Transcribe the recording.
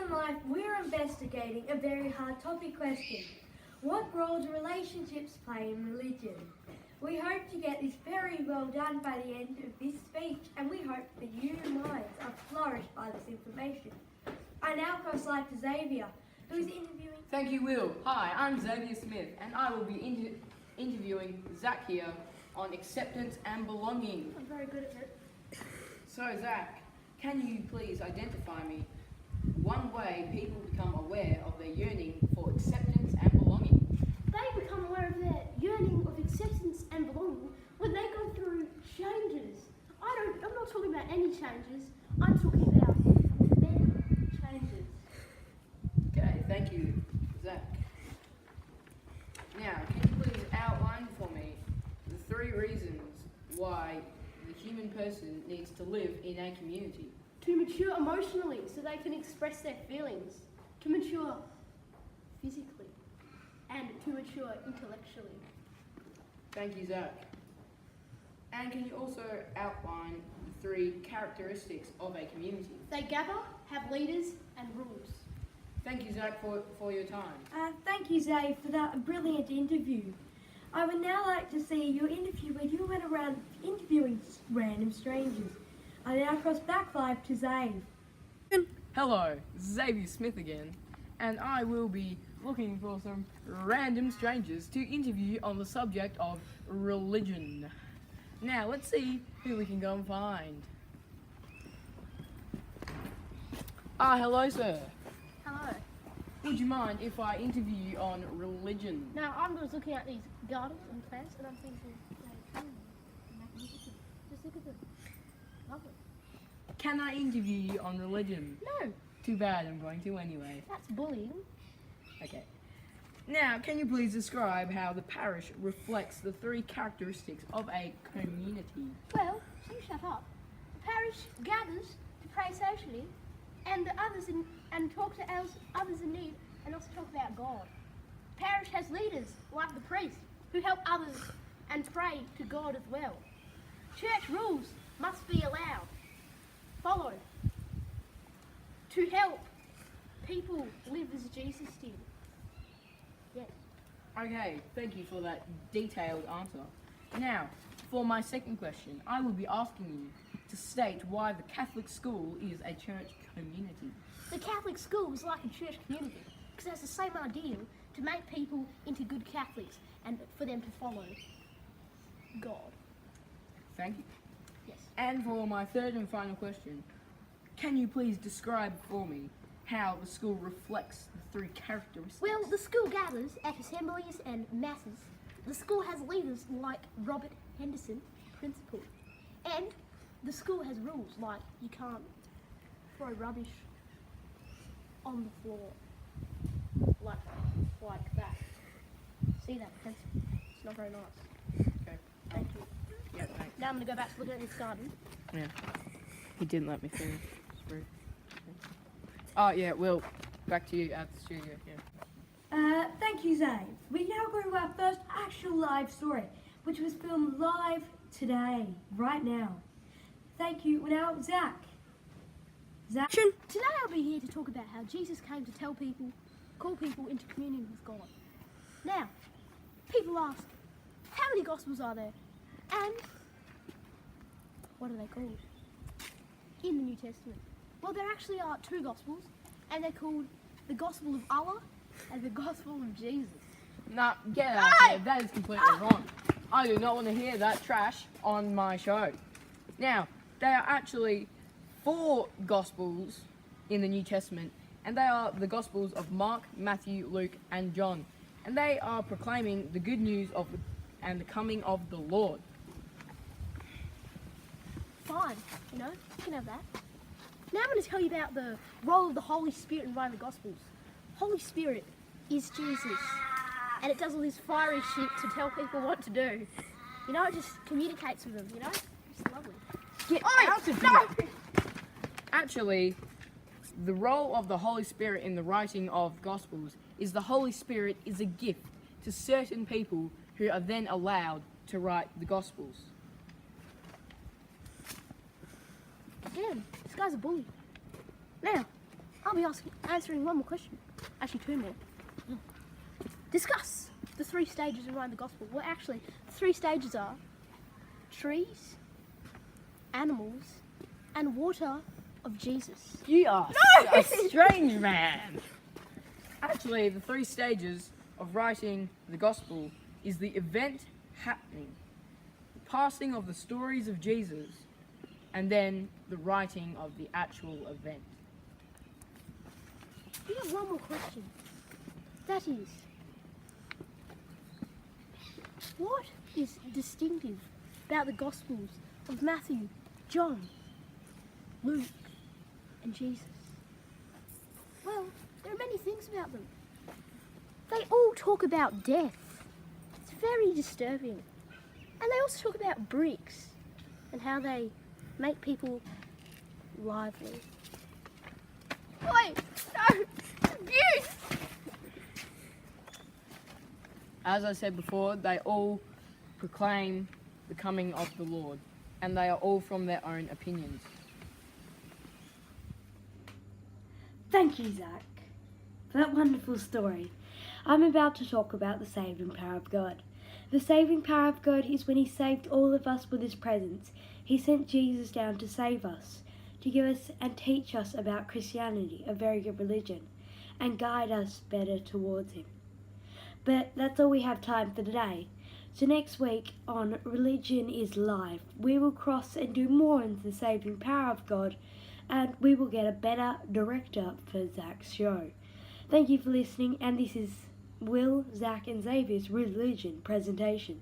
in Life, we're investigating a very hard topic question. What role do relationships play in religion? We hope to get this very well done by the end of this speech, and we hope that your minds are flourished by this information. I now cross life to Xavier, who is interviewing... Thank you, Will. Hi, I'm Xavier Smith, and I will be interviewing Zach here on acceptance and belonging. I'm very good at it. So, Zach, can you please identify me one way people become aware of their yearning for acceptance and belonging? They become aware of their yearning of acceptance and belonging when they go through changes. I'm not talking about any changes, I'm talking about many changes. Okay, thank you, Zach. Now, can you please outline for me the 3 reasons why the human person needs to live in a community? To mature emotionally so they can express their feelings, to mature physically, and to mature intellectually. Thank you, Zach. And can you also outline the 3 characteristics of a community? They gather, have leaders, and rules. Thank you, Zach, for your time. Thank you, Zay, for that brilliant interview. I would now like to see your interview where you went around interviewing random strangers. I now cross back live to Zay. Hello, Xavier Smith again, and I will be looking for some random strangers to interview on the subject of religion. Now, let's see who we can go and find. Hello, sir. Hello. Would you mind if I interview you on religion? Now I'm just looking at these gardens and plants and I'm thinking, just look at them. Lovely. Can I interview you on religion? No, Too bad, I'm going to anyway. that's bullying. Okay. Now, can you please describe how the parish reflects the 3 characteristics of a community? Well, you shut up. The parish gathers to pray socially and talk to others in need and also talk about God. Parish has leaders like the priests who help others and pray to God as well. Church rules must be followed to help people live as Jesus did. Yes. Okay, thank you for that detailed answer. Now, for my second question, I will be asking you to state why the Catholic school is a church community. The Catholic school is like a church community because it has the same ideal to make people into good Catholics and for them to follow God. Thank you. Yes. And for my third and final question, can you please describe for me how the school reflects the 3 characteristics? Well, the school gathers at assemblies and masses. The school has leaders like Robert Henderson, principal. And the school has rules like you can't throw rubbish on the floor like that. See that, principal? It's not very nice. Okay. Thank you. Yeah, thanks. Now I'm going to go back to looking at this garden. Yeah. He didn't let me finish. It's rude. Oh, yeah, Will, back to you at the studio. Yeah. Thank you, Zay. We now go to our first actual live story, which was filmed live today, right now. Thank you. Now, Zach. Zach? Today I'll be here to talk about how Jesus came to call people into communion with God. Now, people ask, how many Gospels are there? And what are they called in the New Testament? Well, there actually are 2 Gospels, and they're called the Gospel of Allah and the Gospel of Jesus. Nah, get out of here. That is completely wrong. I do not want to hear that trash on my show. Now, there are actually 4 Gospels in the New Testament, and they are the Gospels of Mark, Matthew, Luke, and John. And they are proclaiming the good news of the coming of the Lord. Fine, you can have that. Now I'm going to tell you about the role of the Holy Spirit in writing the Gospels. Holy Spirit is Jesus, and it does all this fiery shit to tell people what to do. It just communicates with them, It's lovely. Get out of here! Actually, the role of the Holy Spirit in the writing of Gospels is the Holy Spirit is a gift to certain people who are then allowed to write the Gospels. Damn, this guy's a bully. Now, I'll be answering one more question. Actually, two more. Discuss the 3 stages around the gospel. Well, actually, the 3 stages are trees, animals, and water of Jesus. You are a strange man. Actually, the 3 stages of writing the gospel is the event happening, the passing of the stories of Jesus, and then the writing of the actual event. We have one more question. That is, what is distinctive about the Gospels of Matthew, John, Luke, and Jesus? Well, there are many things about them. They all talk about death. It's very disturbing. And they also talk about bricks and how they make people lively. Wait, no, abuse! As I said before, they all proclaim the coming of the Lord, and they are all from their own opinions. Thank you, Zach, for that wonderful story. I'm about to talk about the saving power of God. The saving power of God is when He saved all of us with His presence. He sent Jesus down to save us, to give us and teach us about Christianity, a very good religion, and guide us better towards Him. But that's all we have time for today. So next week on Religion is Life, we will cross and do more into the saving power of God, and we will get a better director for Zach's show. Thank you for listening, and this is Will, Zach and Xavier's Religion presentation.